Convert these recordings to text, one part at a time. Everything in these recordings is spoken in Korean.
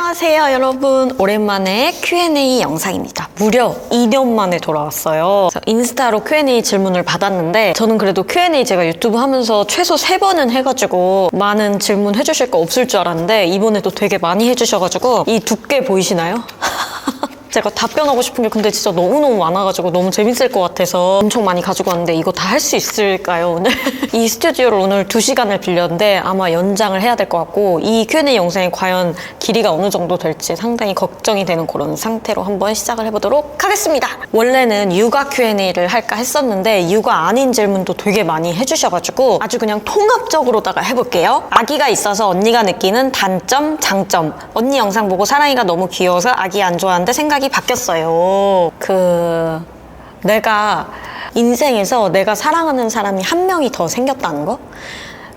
안녕하세요 여러분, 오랜만에 Q&A 영상입니다. 무려 2년 만에 돌아왔어요. 그래서 인스타로 Q&A 질문을 받았는데 저는 그래도 Q&A 제가 유튜브 하면서 최소 3번은 해가지고 많은 질문 해주실 거 없을 줄 알았는데 이번에도 되게 많이 해주셔가지고 이 두께 보이시나요? 제가 답변하고 싶은 게 근데 진짜 너무너무 많아가지고 너무 재밌을 것 같아서 엄청 많이 가지고 왔는데 이거 다 할 수 있을까요 오늘? 이 스튜디오를 오늘 2시간을 빌렸는데 아마 연장을 해야 될 것 같고 이 Q&A 영상이 과연 길이가 어느 정도 될지 상당히 걱정이 되는 그런 상태로 한번 시작을 해보도록 하겠습니다. 원래는 육아 Q&A를 할까 했었는데 육아 아닌 질문도 되게 많이 해주셔가지고 아주 그냥 통합적으로다가 해볼게요. 아기가 있어서 언니가 느끼는 단점, 장점. 언니 영상 보고 사랑이가 너무 귀여워서 아기 안 좋아하는데 생각이 바뀌었어요. 내가 인생에서 내가 사랑하는 사람이 한 명이 더 생겼다는 거?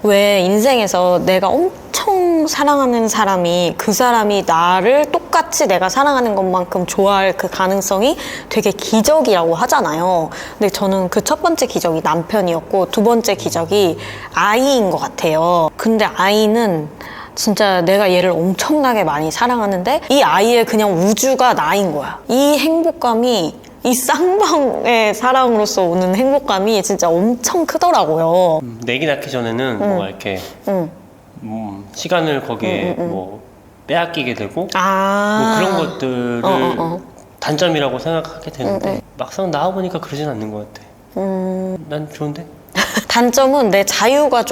왜 인생에서 내가 엄청 사랑하는 사람이 그 사람이 나를 똑같이 내가 사랑하는 것만큼 좋아할 그 가능성이 되게 기적이라고 하잖아요. 근데 저는 그 첫 번째 기적이 남편이었고 두 번째 기적이 아이인 것 같아요. 근데 아이는 진짜 내가 얘를 엄청나게 많이 사랑하는데 이 아이의 그냥 우주가 나인 거야. 이 행복감이 이 쌍방의 사랑으로서 오는 행복감이 진짜 엄청 크더라고요. 내기 낳기 전에는 뭔가 이렇게 시간을 거기에 뭐 빼앗기게 되고 뭐 그런 것들을 단점이라고 생각하게 되는데 막상 나와보니까 그러진 않는 것 같아. 난 좋은데? 단점은 내 자유가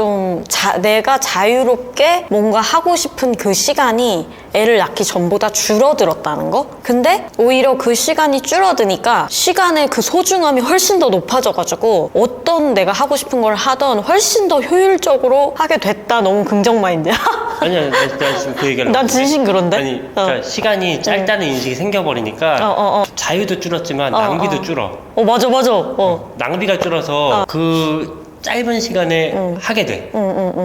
내가 자유롭게 뭔가 하고 싶은 그 시간이 애를 낳기 전보다 줄어들었다는 거? 근데 오히려 그 시간이 줄어드니까 시간의 그 소중함이 훨씬 더 높아져가지고 어떤 내가 하고 싶은 걸 하던 훨씬 더 효율적으로 하게 됐다. 너무 긍정 마인드야. 아니야, 나 지금 그 얘기하려고. 난 진심 그런데? 아니, 그러니까 시간이 짧다는 인식이 생겨버리니까 자유도 줄었지만 낭비도 줄어. 맞아. 낭비가 줄어서 그 짧은 시간에 하게 돼.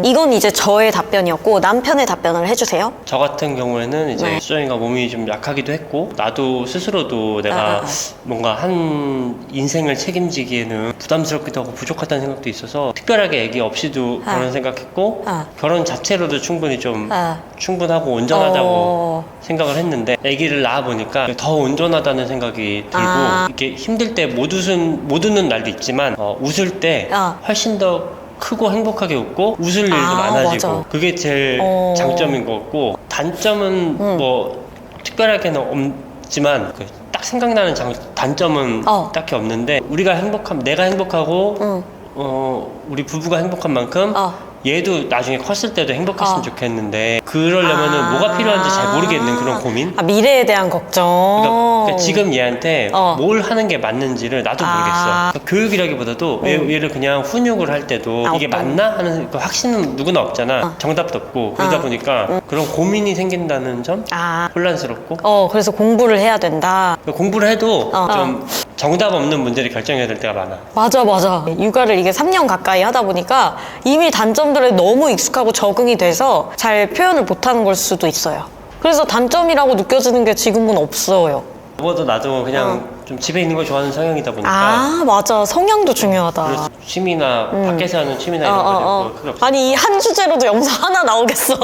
이건 이제 저의 답변이었고 남편의 답변을 해주세요. 저 같은 경우에는 이제 수정이가 몸이 좀 약하기도 했고 나도 스스로도 내가 뭔가 한 인생을 책임지기에는 부담스럽기도 하고 부족하다는 생각도 있어서 특별하게 애기 없이도 결혼 생각했고 결혼 자체로도 충분히 좀 충분하고 온전하다고 생각을 했는데 애기를 낳아보니까 더 온전하다는 생각이 들고 이렇게 힘들 때 못 웃는 날도 있지만 웃을 때 훨씬 더 크고 행복하게 웃고 웃을 일도 많아지고 맞아. 그게 제일 장점인 것 같고 단점은 뭐 특별하게는 없지만 딱 생각나는 단점은 딱히 없는데 내가 행복하고 우리 부부가 행복한 만큼 얘도 나중에 컸을 때도 행복했으면 좋겠는데 그러려면은 뭐가 필요한지 잘 모르겠는 그런 고민? 미래에 대한 걱정. 그러니까 지금 얘한테 뭘 하는 게 맞는지를 나도 모르겠어. 그러니까 교육이라기보다도 얘를 그냥 훈육을 할 때도 이게 맞나 하는 그 확신은 누구나 없잖아. 정답도 없고 그러다 보니까 그런 고민이 생긴다는 점 혼란스럽고. 그래서 공부를 해야 된다. 공부를 해도 좀 정답 없는 문제를 결정해야 될 때가 많아. 맞아. 육아를 이게 3년 가까이 하다 보니까 이미 단점들에 너무 익숙하고 적응이 돼서 잘 표현을 못하는 걸 수도 있어요. 그래서 단점이라고 느껴지는 게 지금은 없어요. 여보도 나도 그냥 좀 집에 있는 걸 좋아하는 성향이다 보니까 맞아. 성향도 중요하다. 그래서 취미나 밖에서 하는 취미나 이런 거 크게 없어. 아니 이 한 주제로도 영상 하나 나오겠어.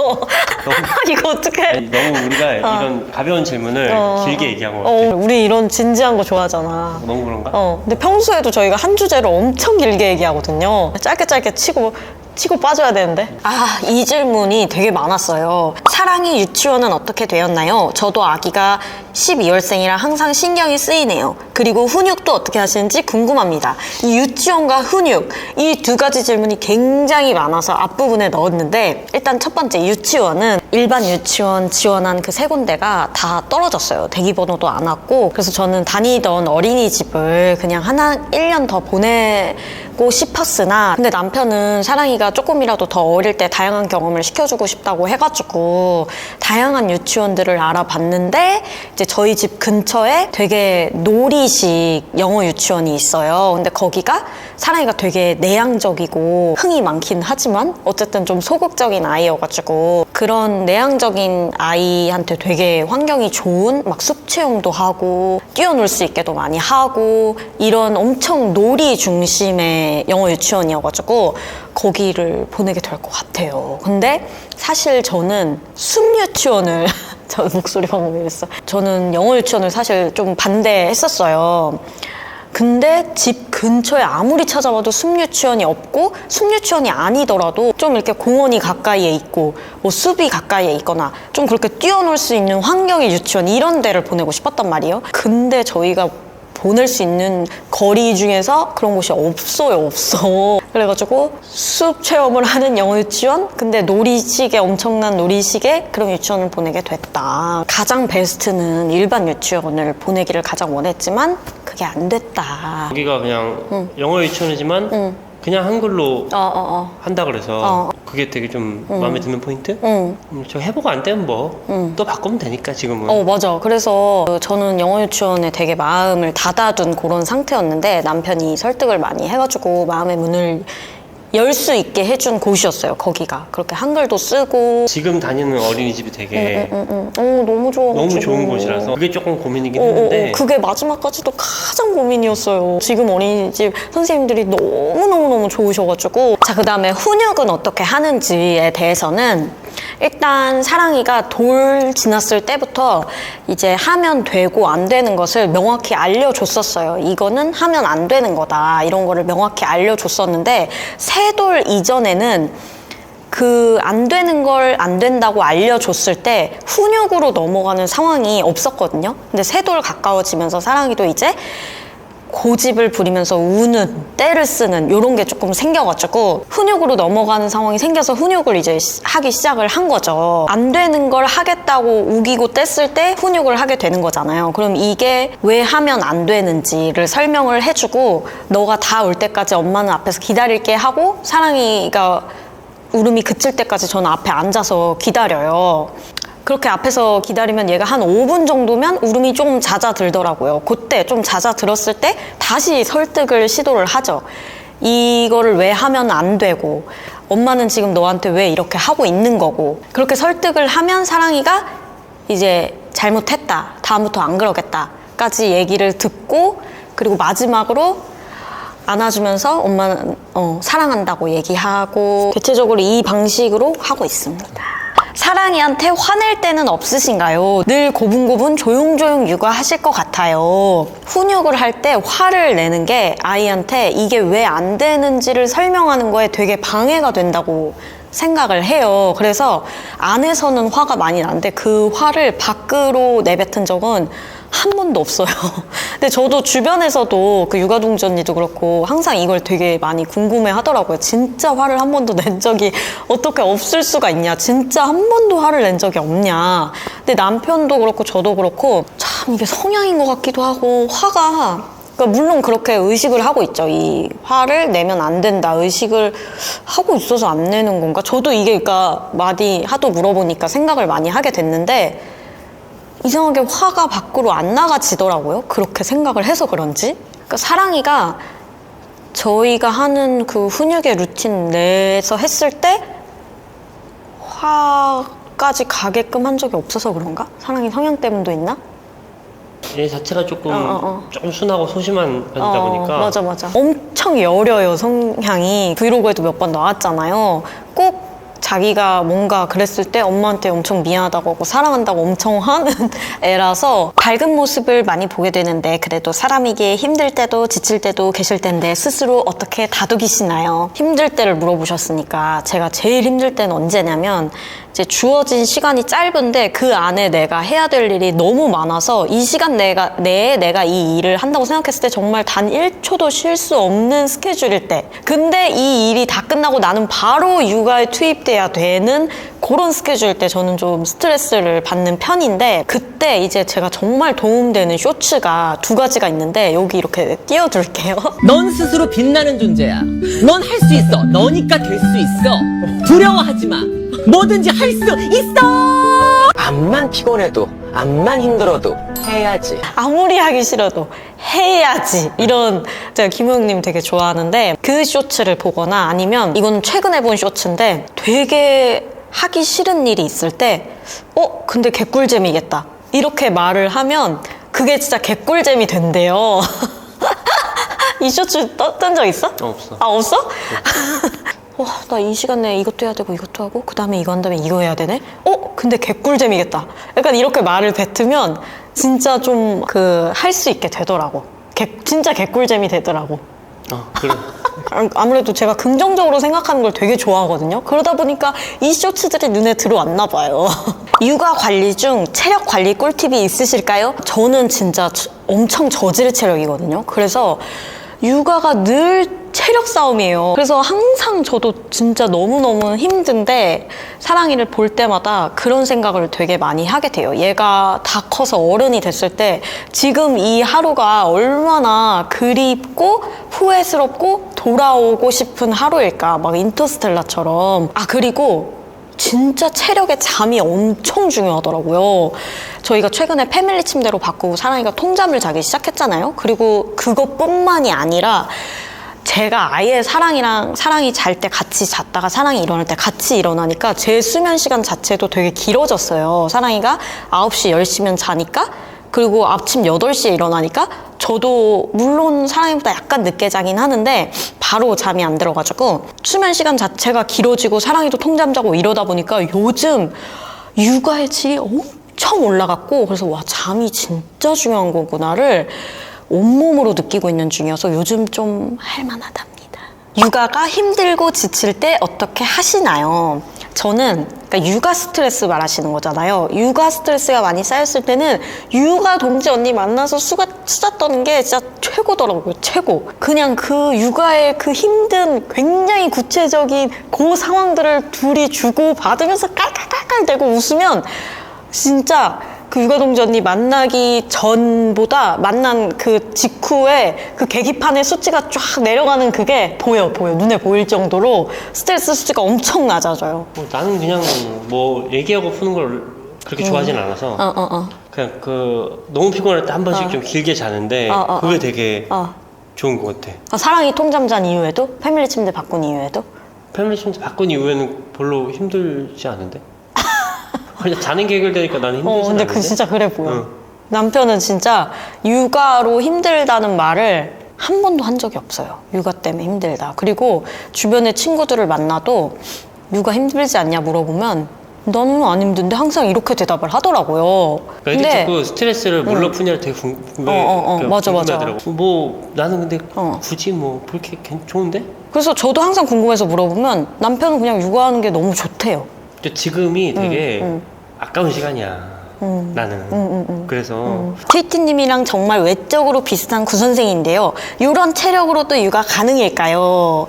이거 어떡해. 너무 우리가 이런 가벼운 질문을 길게 얘기한 것 같아. 우리 이런 진지한 거 좋아하잖아. 너무 그런가? 근데 평소에도 저희가 한 주제를 엄청 길게 얘기하거든요. 짧게 치고 빠져야 되는데. 이 질문이 되게 많았어요. 사랑이 유치원은 어떻게 되었나요? 저도 아기가 12월생이라 항상 신경이 쓰이네요. 그리고 훈육도 어떻게 하시는지 궁금합니다. 이 유치원과 훈육, 이 두 가지 질문이 굉장히 많아서 앞부분에 넣었는데 일단 첫 번째 유치원은 일반 유치원 지원한 그 3군데가 다 떨어졌어요. 대기번호도 안 왔고. 그래서 저는 다니던 어린이집을 그냥 1년 더 보내고 싶었으나 근데 남편은 사랑이가 조금이라도 더 어릴 때 다양한 경험을 시켜주고 싶다고 해가지고 다양한 유치원들을 알아봤는데 이제 저희 집 근처에 되게 놀이식 영어 유치원이 있어요. 근데 거기가 사랑이가 되게 내향적이고 흥이 많긴 하지만 어쨌든 좀 소극적인 아이여가지고 그런 내향적인 아이한테 되게 환경이 좋은 막 숲 체험도 하고 뛰어놀 수 있게도 많이 하고 이런 엄청 놀이 중심의 영어 유치원이어가지고 거기를 보내게 될 것 같아요. 근데 사실 저는 숲 유치원을 저 목소리 방금 이랬어. 저는 영어 유치원을 사실 좀 반대했었어요. 근데 집 근처에 아무리 찾아봐도 숲유치원이 없고, 숲유치원이 아니더라도 좀 이렇게 공원이 가까이에 있고 뭐 숲이 가까이에 있거나 좀 그렇게 뛰어놀 수 있는 환경의 유치원, 이런 데를 보내고 싶었단 말이에요. 근데 저희가 보낼 수 있는 거리 중에서 그런 곳이 없어. 그래가지고 숲 체험을 하는 영어 유치원? 근데 놀이시계, 엄청난 놀이시계? 그런 유치원을 보내게 됐다. 가장 베스트는 일반 유치원을 보내기를 가장 원했지만 그게 안 됐다. 여기가 그냥 영어 유치원이지만 그냥 한글로 한다 그래서 그게 되게 좀 마음에 드는 포인트? 저 해보고 안 되면 뭐 또 바꾸면 되니까 지금은. 맞아. 그래서 저는 영어 유치원에 되게 마음을 닫아둔 그런 상태였는데 남편이 설득을 많이 해가지고 마음의 문을 열 수 있게 해준 곳이었어요. 거기가 그렇게 한글도 쓰고. 지금 다니는 어린이집이 되게 너무 좋아. 너무 좋은 곳이라서 그게 조금 고민이긴 했는데 그게 마지막까지도 가장 고민이었어요. 지금 어린이집 선생님들이 너무너무 좋으셔가지고. 자, 그 다음에 훈육은 어떻게 하는지에 대해서는 일단 사랑이가 돌 지났을 때부터 이제 하면 되고 안 되는 것을 명확히 알려줬었어요. 이거는 하면 안 되는 거다, 이런 거를 명확히 알려줬었는데, 세 돌 이전에는 그 안 되는 걸 안 된다고 알려줬을 때 훈육으로 넘어가는 상황이 없었거든요. 근데 세 돌 가까워지면서 사랑이도 이제 고집을 부리면서 우는, 떼를 쓰는 이런 게 조금 생겨가지고 훈육으로 넘어가는 상황이 생겨서 훈육을 이제 하기 시작을 한 거죠. 안 되는 걸 하겠다고 우기고 뗐을 때 훈육을 하게 되는 거잖아요. 그럼 이게 왜 하면 안 되는지를 설명을 해주고, 너가 다 올 때까지 엄마는 앞에서 기다릴게 하고, 사랑이가 울음이 그칠 때까지 저는 앞에 앉아서 기다려요. 그렇게 앞에서 기다리면 얘가 한 5분 정도면 울음이 좀 잦아들더라고요. 그때 좀 잦아들었을 때 다시 설득을 시도를 하죠. 이거를 왜 하면 안 되고, 엄마는 지금 너한테 왜 이렇게 하고 있는 거고. 그렇게 설득을 하면 사랑이가 이제 잘못했다, 다음부터 안 그러겠다 까지 얘기를 듣고, 그리고 마지막으로 안아주면서 엄마는 사랑한다고 얘기하고, 대체적으로 이 방식으로 하고 있습니다. 사랑이한테 화낼 때는 없으신가요? 늘 고분고분 조용조용 육아하실 것 같아요. 훈육을 할 때 화를 내는 게 아이한테 이게 왜 안 되는지를 설명하는 거에 되게 방해가 된다고 생각을 해요. 그래서 안에서는 화가 많이 나는데 그 화를 밖으로 내뱉은 적은 한 번도 없어요. 근데 저도 주변에서도 그 육아동지 언니도 그렇고 항상 이걸 되게 많이 궁금해 하더라고요. 진짜 화를 한 번도 낸 적이 어떻게 없을 수가 있냐, 진짜 한 번도 화를 낸 적이 없냐. 근데 남편도 그렇고 저도 그렇고 참 이게 성향인 것 같기도 하고, 화가, 그러니까 물론 그렇게 의식을 하고 있죠. 이 화를 내면 안 된다 의식을 하고 있어서 안 내는 건가? 저도 이게 그러니까 많이 하도 물어보니까 생각을 많이 하게 됐는데, 이상하게 화가 밖으로 안 나가지더라고요. 그렇게 생각을 해서 그런지. 그러니까 사랑이가 저희가 하는 그 훈육의 루틴 내에서 했을 때 화까지 가게끔 한 적이 없어서 그런가? 사랑이 성향 때문도 있나? 얘 자체가 조금 순하고 소심한 편이다 보니까. 맞아. 엄청 여려요, 성향이. 브이로그에도 몇 번 나왔잖아요. 꼭 자기가 뭔가 그랬을 때 엄마한테 엄청 미안하다고 하고 사랑한다고 엄청 하는 애라서 밝은 모습을 많이 보게 되는데, 그래도 사람이기에 힘들 때도 지칠 때도 계실 텐데 스스로 어떻게 다독이시나요? 힘들 때를 물어보셨으니까 제가 제일 힘들 때는 언제냐면, 이제 주어진 시간이 짧은데 그 안에 내가 해야 될 일이 너무 많아서 이 시간 내에 내가 이 일을 한다고 생각했을 때 정말 단 1초도 쉴 수 없는 스케줄일 때, 근데 이 일이 다 끝나고 나는 바로 육아에 투입돼야 되는 그런 스케줄일 때 저는 좀 스트레스를 받는 편인데, 그때 이제 제가 정말 도움되는 쇼츠가 두 가지가 있는데 여기 이렇게 띄워둘게요. 넌 스스로 빛나는 존재야. 넌 할 수 있어. 너니까 될 수 있어. 두려워하지 마. 뭐든지 할 수 있어. 암만 피곤해도 암만 힘들어도 해야지. 아무리 하기 싫어도 해야지, 이런, 제가 김호영님 되게 좋아하는데 그 쇼츠를 보거나, 아니면 이건 최근에 본 쇼츠인데 되게 하기 싫은 일이 있을 때 근데 개꿀잼이겠다 이렇게 말을 하면 그게 진짜 개꿀잼이 된대요. 이 쇼츠 떴던 적 있어? 없어. 아, 없어? 와, 나 이 시간 내에 이것도 해야 되고 이것도 하고 그 다음에 이거 한 다음에 이거 해야 되네? 근데 개꿀잼이겠다. 약간 이렇게 말을 뱉으면 진짜 좀 할 수 있게 되더라고. 진짜 개꿀잼이 되더라고. 그래. 아무래도 제가 긍정적으로 생각하는 걸 되게 좋아하거든요. 그러다 보니까 이 쇼츠들이 눈에 들어왔나 봐요. 육아 관리 중 체력 관리 꿀팁이 있으실까요? 저는 진짜 엄청 저질 체력이거든요. 그래서 육아가 늘 체력 싸움이에요. 그래서 항상 저도 진짜 너무너무 힘든데 사랑이를 볼 때마다 그런 생각을 되게 많이 하게 돼요. 얘가 다 커서 어른이 됐을 때 지금 이 하루가 얼마나 그립고 후회스럽고 돌아오고 싶은 하루일까. 막 인터스텔라처럼. 그리고 진짜 체력에 잠이 엄청 중요하더라고요. 저희가 최근에 패밀리 침대로 바꾸고 사랑이가 통잠을 자기 시작했잖아요. 그리고 그것뿐만이 아니라 제가 아예 사랑이 잘 때 같이 잤다가 사랑이 일어날 때 같이 일어나니까 제 수면 시간 자체도 되게 길어졌어요. 사랑이가 9시, 10시면 자니까 그리고 아침 8시에 일어나니까 저도 물론 사랑이보다 약간 늦게 자긴 하는데 바로 잠이 안 들어가지고 수면 시간 자체가 길어지고 사랑이도 통잠 자고 이러다 보니까 요즘 육아의 질이 엄청 올라갔고 그래서 와, 잠이 진짜 중요한 거구나를 온몸으로 느끼고 있는 중이어서 요즘 좀 할만하답니다. 육아가 힘들고 지칠 때 어떻게 하시나요? 저는 그러니까 육아 스트레스 말하시는 거잖아요. 육아 스트레스가 많이 쌓였을 때는 육아 동지 언니 만나서 수다 떠는 게 진짜 최고더라고요. 최고. 그냥 그 육아의 그 힘든 굉장히 구체적인 그 상황들을 둘이 주고 받으면서 깔깔깔깔대고 웃으면 진짜 그 육아동지 언니 만나기 전보다 만난 그 직후에 그 계기판의 수치가 쫙 내려가는 그게 보여. 눈에 보일 정도로 스트레스 수치가 엄청 낮아져요. 나는 그냥 얘기하고 푸는 걸 그렇게 좋아하진 않아서 그냥 너무 피곤할 때 한 번씩 좀 길게 자는데 그게 되게 좋은 것 같아. 사랑이 통잠 잔 이후에도? 패밀리 침대 바꾼 이후에도? 패밀리 침대 바꾼 이후에는 별로 힘들지 않은데? 그냥 자는 게 해결되니까 나는 힘들지 근데 않은데? 진짜 그래 보여. 남편은 진짜 육아로 힘들다는 말을 한 번도 한 적이 없어요. 육아 때문에 힘들다. 그리고 주변의 친구들을 만나도 육아 힘들지 않냐 물어보면 나는 안 힘든데 항상 이렇게 대답을 하더라고요. 그러니까 이게 자꾸 스트레스를 뭘로 푸냐를 되게 맞아. 궁금해하더라고. 나는 근데 굳이 그렇게 좋은데? 그래서 저도 항상 궁금해서 물어보면 남편은 그냥 육아하는 게 너무 좋대요. 근데 지금이 되게 아까운 시간이야. 나는. 그래서 트위티님이랑 정말 외적으로 비슷한 구선생인데요. 이런 체력으로도 육아 가능일까요?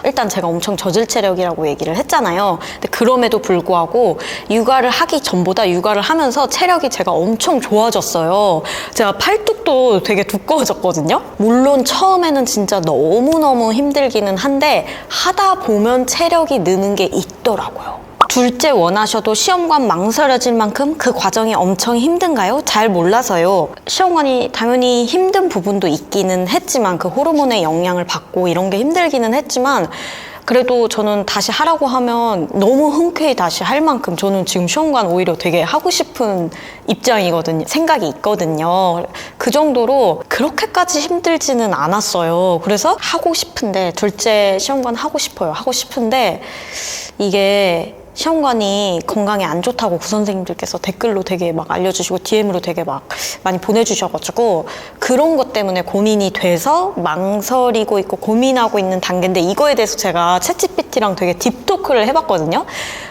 일단 제가 엄청 저질 체력이라고 얘기를 했잖아요. 근데 그럼에도 불구하고 육아를 하기 전보다 육아를 하면서 체력이 제가 엄청 좋아졌어요. 제가 팔뚝도 되게 두꺼워졌거든요. 물론 처음에는 진짜 너무너무 힘들기는 한데 하다 보면 체력이 느는 게 있더라고요. 둘째 원하셔도 시험관 망설여질 만큼 그 과정이 엄청 힘든가요? 잘 몰라서요. 시험관이 당연히 힘든 부분도 있기는 했지만 그 호르몬의 영향을 받고 이런 게 힘들기는 했지만 그래도 저는 다시 하라고 하면 너무 흔쾌히 다시 할 만큼 저는 지금 시험관 오히려 되게 하고 싶은 입장이거든요. 생각이 있거든요. 그 정도로 그렇게까지 힘들지는 않았어요. 그래서 하고 싶은데 둘째 시험관 하고 싶어요. 하고 싶은데 이게 시험관이 건강에 안 좋다고 구선생님들께서 댓글로 되게 막 알려주시고 DM으로 되게 막 많이 보내주셔가지고 그런 것 때문에 고민이 돼서 망설이고 있고 고민하고 있는 단계인데 이거에 대해서 제가 챗GPT랑 되게 딥토크를 해봤거든요.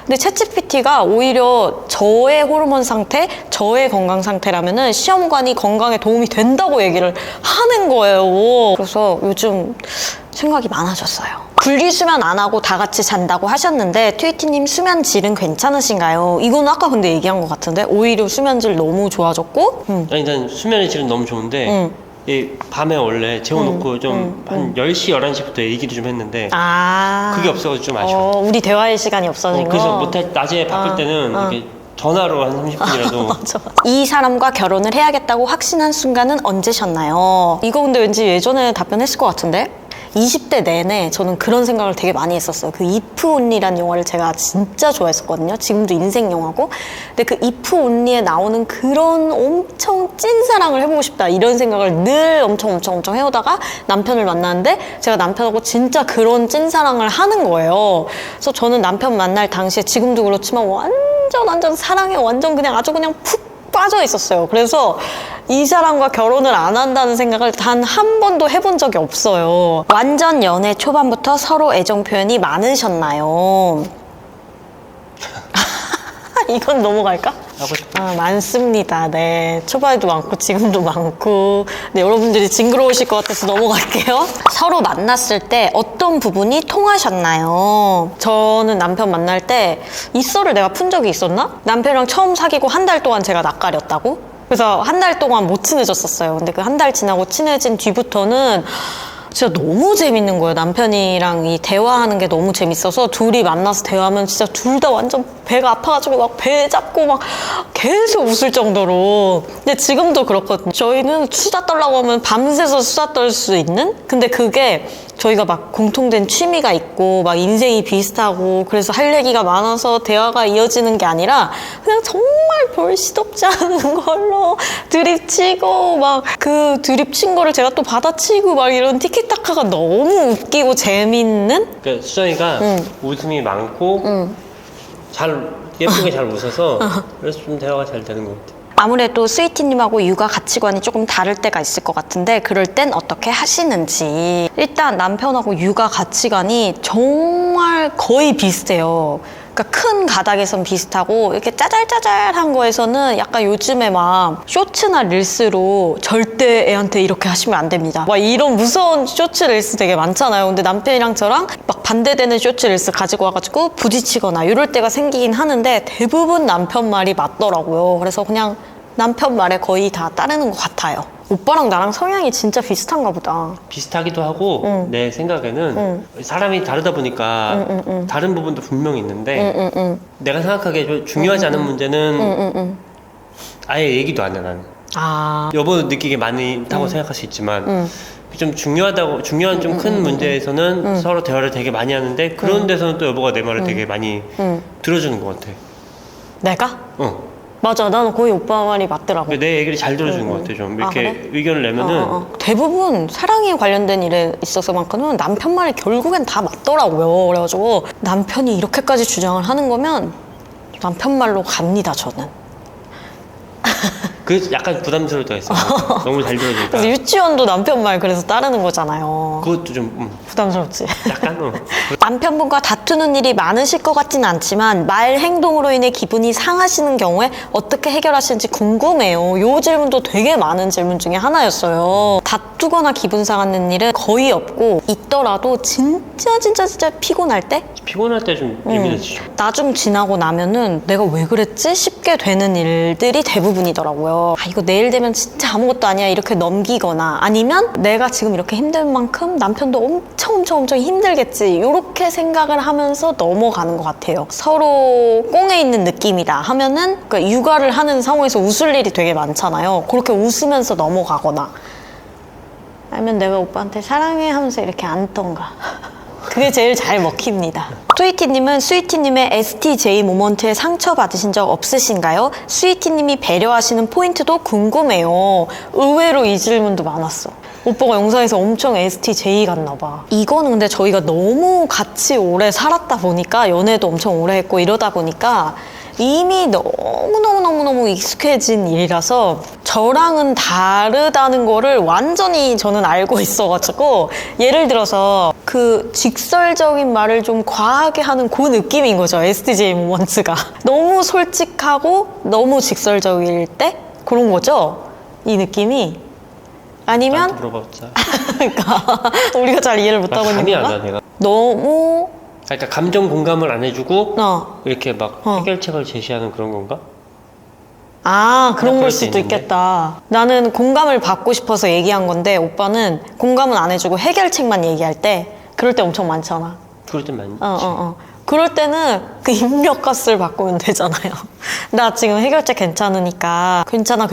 근데 챗GPT가 오히려 저의 호르몬 상태, 저의 건강 상태라면은 시험관이 건강에 도움이 된다고 얘기를 하는 거예요. 그래서 요즘 생각이 많아졌어요. 분리수면 안 하고 다 같이 잔다고 하셨는데 트위티님 수면 질은 괜찮으신가요? 이건 아까 근데 얘기한 것 같은데 오히려 수면 질 너무 좋아졌고 아니 난 수면의 질은 너무 좋은데 이 밤에 원래 재워놓고 좀 한 10시, 11시부터 얘기를 좀 했는데 그게 없어서 좀 아쉬워. 우리 대화의 시간이 없어진 거? 그래서 낮에 바쁠 때는 이렇게 전화로 한 30분이라도 맞아. 이 사람과 결혼을 해야겠다고 확신한 순간은 언제셨나요? 이거 근데 왠지 예전에 답변했을 것 같은데? 20대 내내 저는 그런 생각을 되게 많이 했었어요. 그 If Only라는 영화를 제가 진짜 좋아했었거든요. 지금도 인생 영화고. 근데 그 If Only에 나오는 그런 엄청 찐사랑을 해보고 싶다 이런 생각을 늘 엄청 해오다가 남편을 만났는데 제가 남편하고 진짜 그런 찐사랑을 하는 거예요. 그래서 저는 남편 만날 당시에 지금도 그렇지만 완전 사랑에 완전 그냥 아주 그냥 푹 빠져 있었어요. 그래서 이 사람과 결혼을 안 한다는 생각을 단 한 번도 해본 적이 없어요. 완전 연애 초반부터 서로 애정 표현이 많으셨나요? 이건 넘어갈까? 하고 싶어. 많습니다. 네. 초반에도 많고, 지금도 많고. 네, 여러분들이 징그러우실 것 같아서 넘어갈게요. 서로 만났을 때 어떤 부분이 통하셨나요? 저는 남편 만날 때 이썰을 내가 푼 적이 있었나? 남편이랑 처음 사귀고 한 달 동안 제가 낯가렸다고? 그래서 한 달 동안 못 친해졌었어요. 근데 그 한 달 지나고 친해진 뒤부터는 진짜 너무 재밌는 거예요. 남편이랑 이 대화하는 게 너무 재밌어서 둘이 만나서 대화하면 진짜 둘 다 완전 배가 아파가지고 막 배 잡고 막 계속 웃을 정도로. 근데 지금도 그렇거든요. 저희는 수다 떨라고 하면 밤새서 수다 떨 수 있는? 근데 그게 저희가 막 공통된 취미가 있고 막 인생이 비슷하고 그래서 할 얘기가 많아서 대화가 이어지는 게 아니라 그냥 정말 별 시덥지 않은 걸로 드립치고 막 그 드립친 거를 제가 또 받아치고 막 이런 티키타카가 너무 웃기고 재밌는? 그러니까 수정이가 웃음이 많고 예쁘게 잘 웃어서 그래서 좀 대화가 잘 되는 것 같아. 아무래도 스위티님하고 육아 가치관이 조금 다를 때가 있을 것 같은데 그럴 땐 어떻게 하시는지. 일단 남편하고 육아 가치관이 정말 거의 비슷해요. 그러니까 큰 가닥에선 비슷하고 이렇게 짜잘짜잘한 거에서는 약간 요즘에 막 쇼츠나 릴스로 절대 애한테 이렇게 하시면 안 됩니다. 막 이런 무서운 쇼츠 릴스 되게 많잖아요. 근데 남편이랑 저랑 막 반대되는 쇼츠 릴스 가지고 와가지고 부딪히거나 이럴 때가 생기긴 하는데 대부분 남편 말이 맞더라고요. 그래서 그냥 남편 말에 거의 다 따르는 것 같아요. 오빠랑 나랑 성향이 진짜 비슷한가 보다. 비슷하기도 하고 내 생각에는 사람이 다르다 보니까 다른 부분도 분명히 있는데 내가 생각하기에 좀 중요하지 않은 문제는 아예 얘기도 안 해 나는. 여보는 느끼기 많다고 생각할 수 있지만 좀 중요한 좀 큰 문제에서는 서로 대화를 되게 많이 하는데 그런 데서는 또 여보가 내 말을 되게 많이 들어주는 것 같아. 내가? 어. 맞아. 나는 거의 오빠 말이 맞더라고. 내 얘기를 잘 들어주는 것 같아. 좀 이렇게 그래? 의견을 내면은 대부분 사랑에 관련된 일에 있어서만큼은 남편 말이 결국엔 다 맞더라고요. 그래가지고 남편이 이렇게까지 주장을 하는 거면 남편 말로 갑니다. 저는. 그 약간 부담스러울 때가 있어. 너무 잘 들어주니까. 그래서 유치원도 남편 말 그래서 따르는 거잖아요. 그것도 좀 부담스럽지. 약간 남편분과 다투는 일이 많으실 것 같지는 않지만 말 행동으로 인해 기분이 상하시는 경우에 어떻게 해결하시는지 궁금해요. 이 질문도 되게 많은 질문 중에 하나였어요. 다투거나 기분 상하는 일은 거의 없고 있더라도 진짜 피곤할 때? 피곤할 때 좀 예민해지죠. 나 좀 지나고 나면은 내가 왜 그랬지 싶게 되는 일들이 대부분이더라고요. 이거 내일 되면 진짜 아무것도 아니야 이렇게 넘기거나 아니면 내가 지금 이렇게 힘든 만큼 남편도 엄청 힘들겠지 이렇게 생각을 하면서 넘어가는 것 같아요. 서로 꽁에 있는 느낌이다 하면은 그러니까 육아를 하는 상황에서 웃을 일이 되게 많잖아요. 그렇게 웃으면서 넘어가거나 아니면 내가 오빠한테 사랑해 하면서 이렇게 앉던가 그게 제일 잘 먹힙니다. 스위티님은 스위티님의 STJ 모먼트에 상처받으신 적 없으신가요? 스위티님이 배려하시는 포인트도 궁금해요. 의외로 이 질문도 많았어. 오빠가 영상에서 엄청 STJ 같나 봐. 이거는 근데 저희가 너무 같이 오래 살았다 보니까 연애도 엄청 오래 했고 이러다 보니까 이미 너무 익숙해진 일이라서 저랑은 다르다는 거를 완전히 저는 알고 있어가지고 예를 들어서 그 직설적인 말을 좀 과하게 하는 그 느낌인 거죠. STJ 모먼트가 너무 솔직하고 너무 직설적일 때 그런 거죠. 이 느낌이 아니면 나한테 물어봤자. 그러니까 우리가 잘 이해를 못하고 있는 감이 안 건가? 나 내가. 너무 그러니까 감정 공감을 안 해주고 어. 이렇게 막 해결책을 제시하는 그런 건가? 그런 걸 그럴 수도 수 있는데. 있겠다. 나는 공감을 받고 싶어서 얘기한 건데 오빠는 공감은 안 해주고 해결책만 얘기할 때 그럴 때 엄청 많잖아. 그럴 땐 많지. 그럴 때는 그 입력값을 바꾸면 되잖아요. 나 지금 해결책 괜찮으니까 괜찮아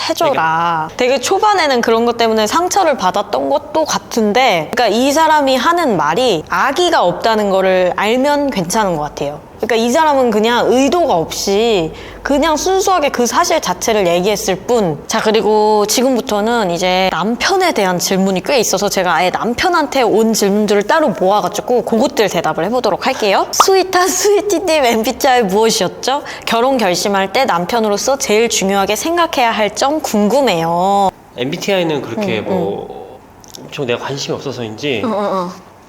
해줘라. 되게 초반에는 그런 것 때문에 상처를 받았던 것도 같은데, 그러니까 이 사람이 하는 말이 악의가 없다는 거를 알면 괜찮은 것 같아요. 그러니까 이 사람은 그냥 의도가 없이 그냥 순수하게 그 사실 자체를 얘기했을 뿐. 자, 그리고 지금부터는 이제 남편에 대한 질문이 꽤 있어서 제가 아예 남편한테 온 질문들을 따로 모아가지고 그것들 대답을 해보도록 할게요. 스윗한 스위티님 MBTI 무엇이었죠? 결혼 결심할 때 남편으로서 제일 중요하게 생각해야 할 점 궁금해요. MBTI는 그렇게 뭐 엄청 내가 관심이 없어서인지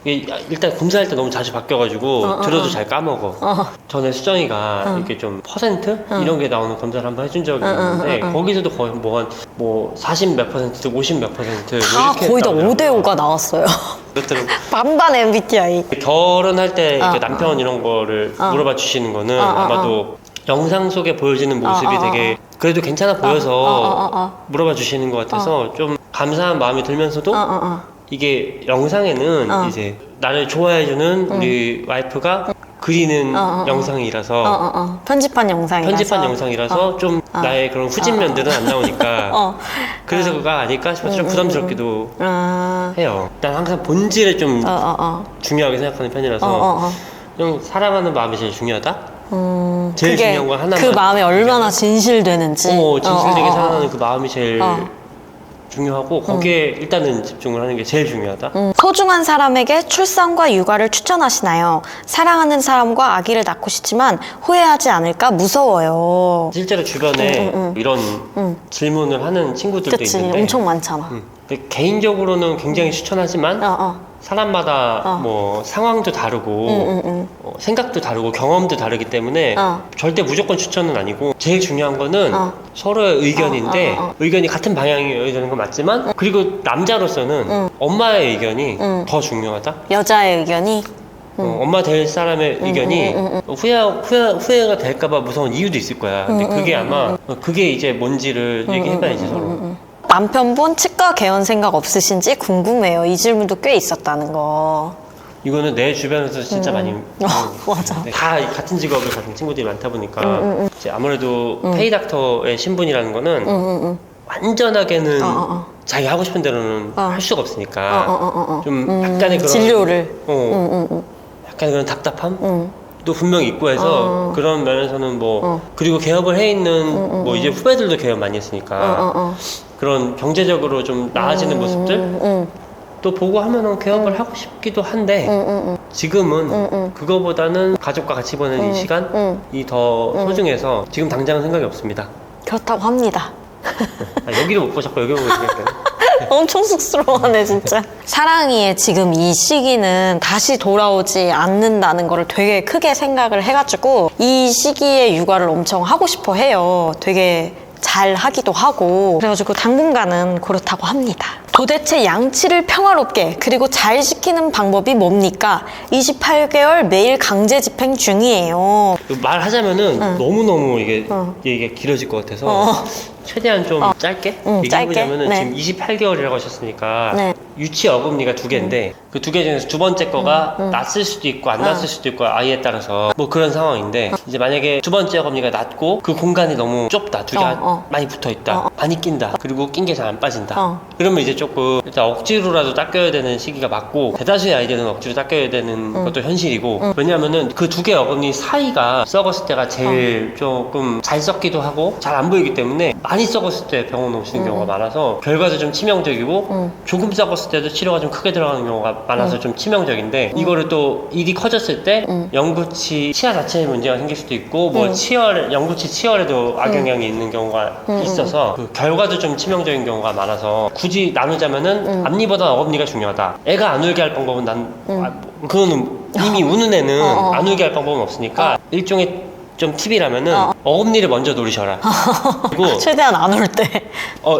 이게 일단 검사할 때 너무 자주 바뀌어가지고 들어도 잘 까먹어. 전에 수정이가 이렇게 좀 퍼센트 이런 게 나오는 검사를 한번 해준 적이 있는데 거기서도 거의 뭐 40 몇 퍼센트, 50 몇 퍼센트 다 뭐 이렇게 거의 다 나오더라고요. 5대5가 나왔어요. 그것들은 반반 MBTI. 결혼할 때 이렇게 남편 이런 거를 물어봐 주시는 거는 아마도 영상 속에 보여지는 모습이 되게 그래도 괜찮아 보여서 물어봐 주시는 것 같아서 좀 감사한 마음이 들면서도 이게 영상에는 이제 나를 좋아해주는 우리 와이프가 그리는 영상이라서 편집한 영상이라서 좀 나의 그런 후진 면들은 안 나오니까 그래서 그거가 아닐까 싶어서 좀 부담스럽기도 해요. 난 항상 본질을 좀 중요하게 생각하는 편이라서 좀 사랑하는 마음이 제일 중요하다? 제일 그게 중요한 건 하나만 그 마음이 얼마나 진실되는지. 진실되게 사랑하는 그 마음이 제일 중요하고 거기에 일단은 집중을 하는 게 제일 중요하다. 소중한 사람에게 출산과 육아를 추천하시나요? 사랑하는 사람과 아기를 낳고 싶지만 후회하지 않을까 무서워요. 실제로 주변에 이런 질문을 하는 친구들도 그치, 있는데 엄청 많잖아. 근데 개인적으로는 굉장히 추천하지만 사람마다 뭐 상황도 다르고 생각도 다르고 경험도 다르기 때문에 절대 무조건 추천은 아니고 제일 중요한 거는 서로의 의견인데 의견이 같은 방향이어야 되는 건 맞지만 그리고 남자로서는 엄마의 의견이 더 중요하다. 여자의 의견이 엄마 될 사람의 의견이 후회가 될까봐 무서운 이유도 있을 거야. 근데 그게 아마 그게 이제 뭔지를 얘기해봐야지 서로. 남편분 치과 개원 생각 없으신지 궁금해요. 이 질문도 꽤 있었다는 거. 이거는 내 주변에서 진짜 많이 맞아. 다 같은 직업을 가진 친구들이 많다 보니까 이제 아무래도 페이닥터의 신분이라는 거는 완전하게는 자기 하고 싶은 대로는 할 수가 없으니까 좀 약간의 그런 진료를. 약간의 그런 답답함? 도 분명히 있고 해서 그런 면에서는 뭐 그리고 개업을 해 있는 뭐 이제 후배들도 개업 많이 했으니까 그런 경제적으로 좀 나아지는 모습들 또 보고 하면은 개업을 하고 싶기도 한데 지금은 그거보다는 가족과 같이 보내는 이 시간이 더 소중해서 지금 당장은 생각이 없습니다. 그렇다고 합니다. 여기를 못 보셨고 여기 보고 있으니까 엄청 쑥스러워하네 진짜. 사랑이의 지금 이 시기는 다시 돌아오지 않는다는 거를 되게 크게 생각을 해가지고 이 시기에 육아를 엄청 하고 싶어 해요. 되게 잘 하기도 하고 그래가지고 당분간은 그렇다고 합니다. 도대체 양치를 평화롭게 그리고 잘 시키는 방법이 뭡니까? 28개월 매일 강제 집행 중이에요. 말하자면은 너무너무 이게 얘기가 길어질 것 같아서 최대한 좀 짧게 얘기해보자면은 짧게? 지금 28개월이라고 하셨으니까 네. 유치 어금니가 2개인데 그 2개 중에서 두 번째 거가 났을 수도 있고 안 났을 수도 있고 아이에 따라서 뭐 그런 상황인데 이제 만약에 두 번째 어금니가 났고 그 공간이 너무 좁다, 두 개가 많이 붙어있다, 많이 낀다, 그리고 낀 게 잘 안 빠진다 그러면 이제 조금 일단 억지로라도 닦여야 되는 시기가 맞고 대다수의 아이들은 억지로 닦여야 되는 것도 현실이고 왜냐하면은 그 2개 어금니 사이가 썩었을 때가 제일 조금 잘 썩기도 하고 잘 안 보이기 때문에 많이 썩었을 때 병원 오시는 경우가 많아서 결과도 좀 치명적이고 조금 썩었을 때도 치료가 좀 크게 들어가는 경우가 많아서 좀 치명적인데 이거를 또 일이 커졌을 때 영구치 치아 자체에 문제가 생길 수도 있고 뭐 치열 영구치 치열에도 악영향이 있는 경우가 있어서 그 결과도 좀 치명적인 경우가 많아서 굳이 나누자면은 앞니보다 어금니가 중요하다. 애가 안 울게 할 방법은 그거는 이미 우는 애는 안 울게 할 방법은 없으니까 일종의 좀 팁이라면은 어금니를 먼저 노리셔라. 그리고 최대한 안 올 때.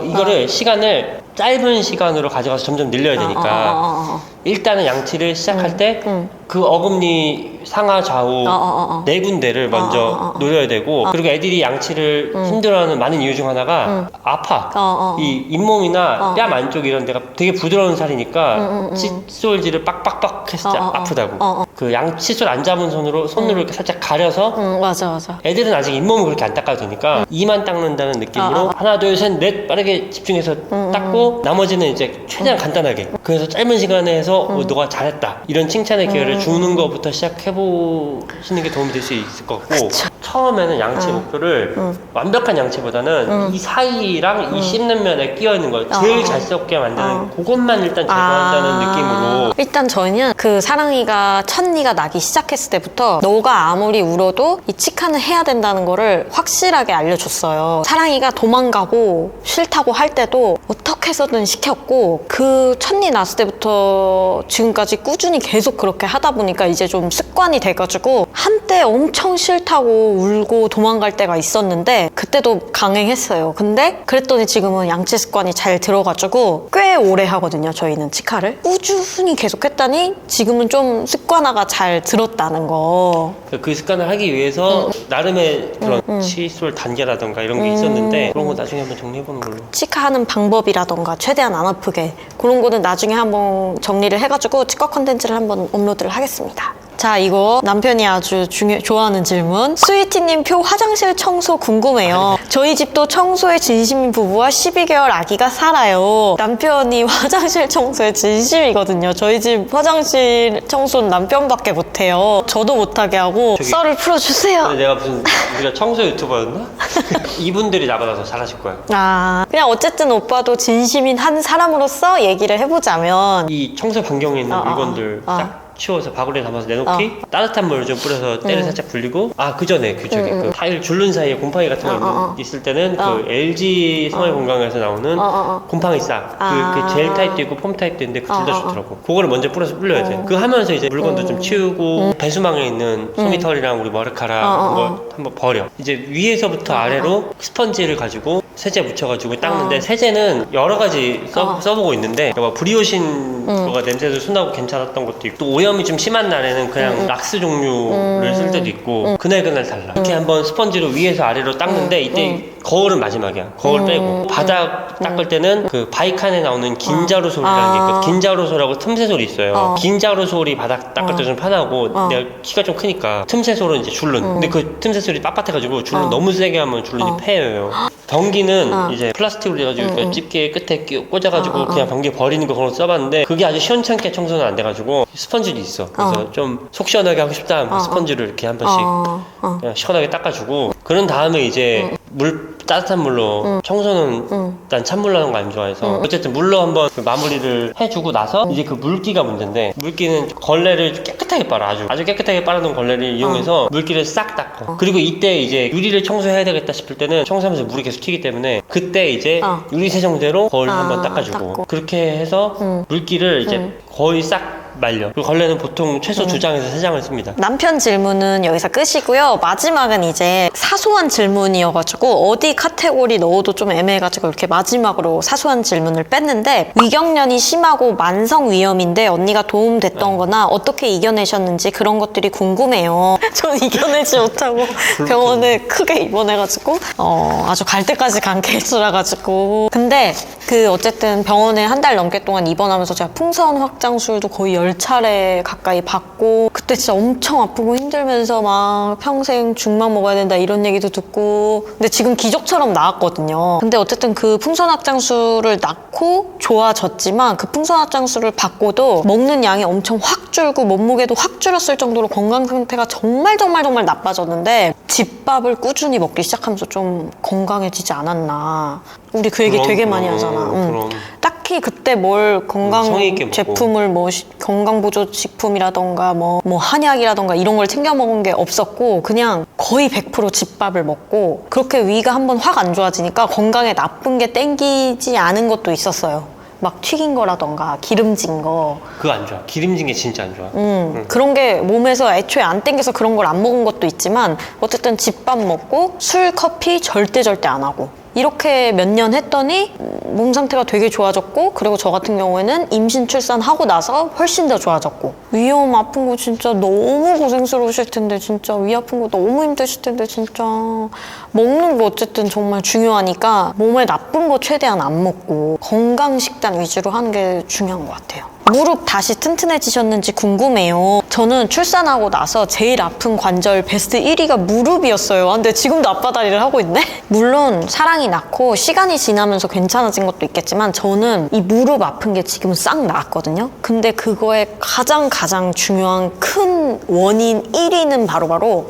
이거를 시간을 짧은 시간으로 가져가서 점점 늘려야 되니까 일단은 양치를 시작할 때 그 어금니 상하 좌우 네 군데를 먼저 노려야 되고 그리고 애들이 양치를 힘들어하는 많은 이유 중 하나가 아파. 이 잇몸이나 뺨 안쪽 이런 데가 되게 부드러운 살이니까 칫솔질을 빡빡빡 해서 아프다고. 그 칫솔 안 잡은 손으로 이렇게 살짝 가려서 맞아. 애들은 아직 잇몸을 그렇게 안 닦아도 되니까 이만 닦는다는 느낌으로 하나 둘 셋 넷 빠르게 집중해서 닦고 나머지는 이제 최대한 간단하게 그래서 짧은 시간에 해서 너가 잘했다 이런 칭찬의 기회를 주는 것부터 시작해보시는 게 도움이 될 수 있을 것 같고 처음에는 양치 목표를 완벽한 양치보다는 이 사이랑 이 씹는 면에 끼어있는 거 제일 잘 썩게 만드는 그것만 일단 제거한다는 느낌으로 일단 저희는 그 사랑이가 첫니가 나기 시작했을 때부터 너가 아무리 울어도 이 치카는 해야 된다는 거를 확실하게 알려줬어요. 사랑이가 도망가고 싫다고 할 때도 어떻게 해서든 시켰고 그 첫니 낳았을 때부터 지금까지 꾸준히 계속 그렇게 하다 보니까 이제 좀 습관이 돼가지고 한때 엄청 싫다고 울고 도망갈 때가 있었는데 그때도 강행했어요. 근데 그랬더니 지금은 양치 습관이 잘 들어가지고 꽤 오래 하거든요. 저희는 치카를 꾸준히 계속 했더니 지금은 좀 습관화가 잘 들었다는 거. 그 습관을 하기 위해서 나름의 그런 칫솔 단계라던가 이런 게 있었는데 그런 거 나중에 한번 정리해보는 걸로. 치카하는 방법이라던가 최대한 안 아프게 그런 거는 나중에 한번 정리를 해가지고 치과 컨텐츠를 한번 업로드를 하겠습니다. 자, 이거 남편이 아주 좋아하는 질문. 스위티님 표 화장실 청소 궁금해요. 저희 집도 청소에 진심인 부부와 12개월 아기가 살아요. 남편이 화장실 청소에 진심이거든요. 저희 집 화장실 청소는 남편밖에 못해요. 저도 못하게 하고 썰을 풀어주세요. 내가 무슨 우리가 청소 유튜버였나? 이분들이 나보다 더 잘하실 거야. 그냥 어쨌든 오빠도 진심인 한 사람으로서 얘기를 해보자면 이 청소 반경에 있는 물건들 딱 치워서 바구니에 담아서 내놓기 따뜻한 물 좀 뿌려서 때를 살짝 불리고 그 전에 그 타일 줄눈 사이에 곰팡이 같은 거 있을 때는 그 LG 생활건강에서 나오는 곰팡이 싹 그 젤 타입도 있고 폼 타입도 있는데 그 둘 다 좋더라고. 그거를 먼저 뿌려서 불려야 돼. 그거 하면서 이제 물건도 좀 치우고 배수망에 있는 소미털이랑 우리 머리카락 그거 한번 버려. 이제 위에서부터 아래로 스펀지를 가지고 세제 묻혀가지고 닦는데 세제는 여러 가지 써보고 있는데 뭐 브리오신 거가 냄새도 순하고 괜찮았던 것도 있고 또 오염이 좀 심한 날에는 그냥 락스 종류를 쓸 때도 있고 그날 달라. 이렇게 한번 스펀지로 위에서 아래로 닦는데 이때 거울은 마지막이야. 거울 빼고 바닥 닦을 때는 그 바이칸에 나오는 긴자루 소리라는 게 있거든. 긴자루 소리라고 틈새 소리 있어요. 긴자루 소리 바닥 닦을 때 좀 편하고 내가 키가 좀 크니까 틈새 소리는 이제 줄눈. 근데 그 틈새 소리 빳빳해가지고 줄눈 너무 세게 하면 줄눈이 패여요. 변기는 이제 플라스틱으로 돼가지고 집게 끝에 꽂아가지고 그냥 변기 버리는 거 그런 거 써봤는데 그게 아주 시원찮게 청소는 안 돼가지고 스펀지도 있어. 그래서 좀 속 시원하게 하고 싶다 하면 스펀지를 이렇게 한 번씩 그냥 시원하게 닦아주고 그런 다음에 이제 따뜻한 물로 청소는 난 찬물로 하는 거 안 좋아해서 어쨌든 물로 한번 그 마무리를 해주고 나서 이제 그 물기가 문제인데 물기는 걸레를 깨끗하게 빨아 아주 깨끗하게 빨아놓은 걸레를 이용해서 물기를 싹 닦고 그리고 이때 이제 유리를 청소해야 되겠다 싶을 때는 청소하면서 물이 계속 튀기 때문에 그때 이제 유리 세정제로 거울 한번 닦아주고 그렇게 해서 물기를 이제 거의 싹 말려. 그리고 걸레는 보통 최소 2장에서 3장을 씁니다. 남편 질문은 여기서 끝이고요. 마지막은 이제 사소한 질문이어가지고 어디 카테고리 넣어도 좀 애매해가지고 이렇게 마지막으로 사소한 질문을 뺐는데 위경련이 심하고 만성 위염인데 언니가 도움됐던 거나 어떻게 이겨내셨는지 그런 것들이 궁금해요. 전 이겨내지 못하고 병원에 크게 입원해가지고 아주 갈 때까지 간 케이스라가지고 근데 그 어쨌든 병원에 한 달 넘게 동안 입원하면서 제가 풍선 확장술도 거의 10차례 가까이 받고 그때 진짜 엄청 아프고 힘들면서 막 평생 죽만 먹어야 된다 이런 얘기도 듣고 근데 지금 기적처럼 나았거든요. 근데 어쨌든 그 풍선 확장술을 낳고 좋아졌지만 그 풍선 확장술을 받고도 먹는 양이 엄청 확 줄고 몸무게도 확 줄었을 정도로 건강 상태가 정말 나빠졌는데 집밥을 꾸준히 먹기 시작하면서 좀 건강해지지 않았나. 우리 그 얘기 되게 많이 하잖아. 그럼. 딱히 그때 뭘 건강 성의 있게 먹고. 제품을 뭐 건강보조식품이라던가 뭐 한약이라던가 이런 걸 챙겨 먹은 게 없었고 그냥 거의 100% 집밥을 먹고 그렇게 위가 한번 확 안 좋아지니까 건강에 나쁜 게 땡기지 않은 것도 있었어요. 막 튀긴 거라던가 기름진 거 그거 안 좋아. 기름진 게 진짜 안 좋아. 그런 게 몸에서 애초에 안 땡겨서 그런 걸 안 먹은 것도 있지만 어쨌든 집밥 먹고 술, 커피 절대 안 하고 이렇게 몇 년 했더니 몸 상태가 되게 좋아졌고 그리고 저 같은 경우에는 임신 출산하고 나서 훨씬 더 좋아졌고 위험 아픈 거 진짜 너무 고생스러우실 텐데 진짜 위 아픈 거 너무 힘드실 텐데 진짜 먹는 거 어쨌든 정말 중요하니까 몸에 나쁜 거 최대한 안 먹고 건강 식단 위주로 하는 게 중요한 것 같아요. 무릎 다시 튼튼해지셨는지 궁금해요. 저는 출산하고 나서 제일 아픈 관절 베스트 1위가 무릎이었어요. 근데 지금도 앞바다리를 하고 있네? 물론 사랑이 낳고 시간이 지나면서 괜찮아진 것도 있겠지만 저는 이 무릎 아픈 게 지금은 싹 나았거든요. 근데 그거의 가장 중요한 큰 원인 1위는 바로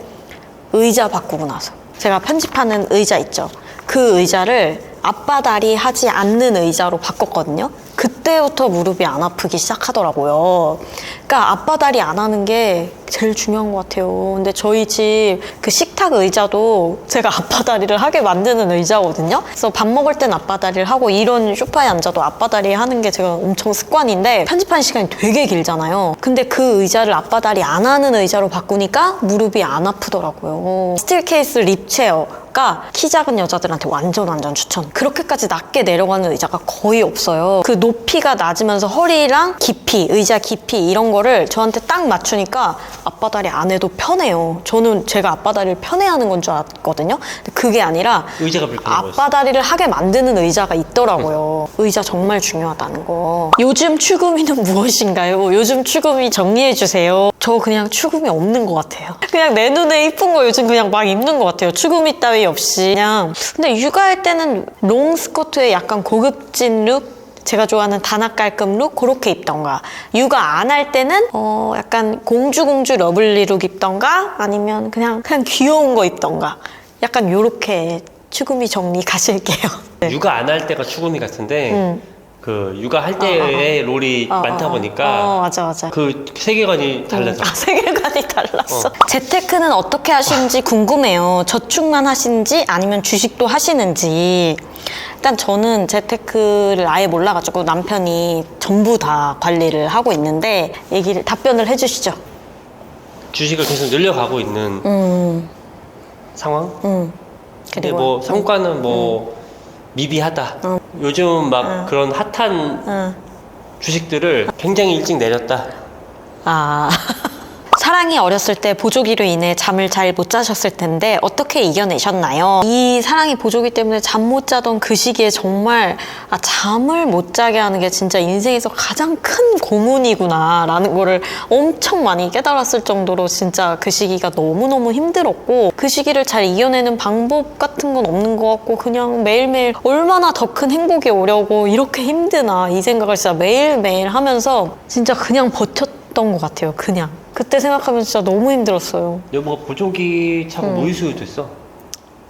의자 바꾸고 나서. 제가 편집하는 의자 있죠. 그 의자를 앞바다리 하지 않는 의자로 바꿨거든요. 그때부터 무릎이 안 아프기 시작하더라고요. 그러니까 앞바다리 안 하는 게 제일 중요한 것 같아요. 근데 저희 집 그 식탁 의자도 제가 앞바다리를 하게 만드는 의자거든요. 그래서 밥 먹을 땐 앞바다리를 하고 이런 소파에 앉아도 앞바다리 하는 게 제가 엄청 습관인데 편집하는 시간이 되게 길잖아요. 근데 그 의자를 앞바다리 안 하는 의자로 바꾸니까 무릎이 안 아프더라고요. 스틸 케이스 립체어 키 작은 여자들한테 완전 추천. 그렇게까지 낮게 내려가는 의자가 거의 없어요. 그 높이가 낮으면서 허리랑 깊이, 의자 깊이 이런 거를 저한테 딱 맞추니까 앞바다리 안 해도 편해요. 저는 제가 앞바다리를 편해하는 건 줄 알았거든요. 근데 그게 아니라 의자가 불편한 거였어. 앞바다리를 하게 만드는 의자가 있더라고요. 의자 정말 중요하다는 거. 요즘 추구미는 무엇인가요? 요즘 추구미 정리해주세요. 저 그냥 추구미 없는 것 같아요. 그냥 내 눈에 이쁜 거 요즘 그냥 막 입는 것 같아요. 추구미 따위 없이 그냥. 근데 육아할 때는 롱 스커트에 약간 고급진 룩, 제가 좋아하는 단아 깔끔 룩 그렇게 입던가, 육아 안 할 때는 약간 공주 러블리 룩 입던가 아니면 그냥 귀여운 거 입던가 약간 요렇게 추구미 정리 가실게요. 네. 육아 안 할 때가 추구미 같은데 그 육아할 때의 롤이 많다 보니까 맞아. 그 세계관이 달라져. 세계관이 달랐어. 재테크는 어떻게 하시는지 궁금해요. 저축만 하시는지 아니면 주식도 하시는지. 일단 저는 재테크를 아예 몰라가지고 남편이 전부 다 관리를 하고 있는데 답변을 해주시죠. 주식을 계속 늘려가고 있는 상황? 근데 그리고 뭐 성과는 미비하다. 요즘 막 그런 핫한 주식들을 굉장히 일찍 내렸다. 사랑이 어렸을 때 보조기로 인해 잠을 잘 못 자셨을 텐데 어떻게 이겨내셨나요? 이 사랑이 보조기 때문에 잠 못 자던 그 시기에 정말 잠을 못 자게 하는 게 진짜 인생에서 가장 큰 고문이구나 라는 거를 엄청 많이 깨달았을 정도로 진짜 그 시기가 너무너무 힘들었고, 그 시기를 잘 이겨내는 방법 같은 건 없는 것 같고 그냥 매일매일 얼마나 더 큰 행복이 오려고 이렇게 힘드나 이 생각을 진짜 매일매일 하면서 진짜 그냥 버텼던 것 같아요. 그냥 그때 생각하면 진짜 너무 힘들었어요. 여보가 보조기 차고 무이수유 됐어.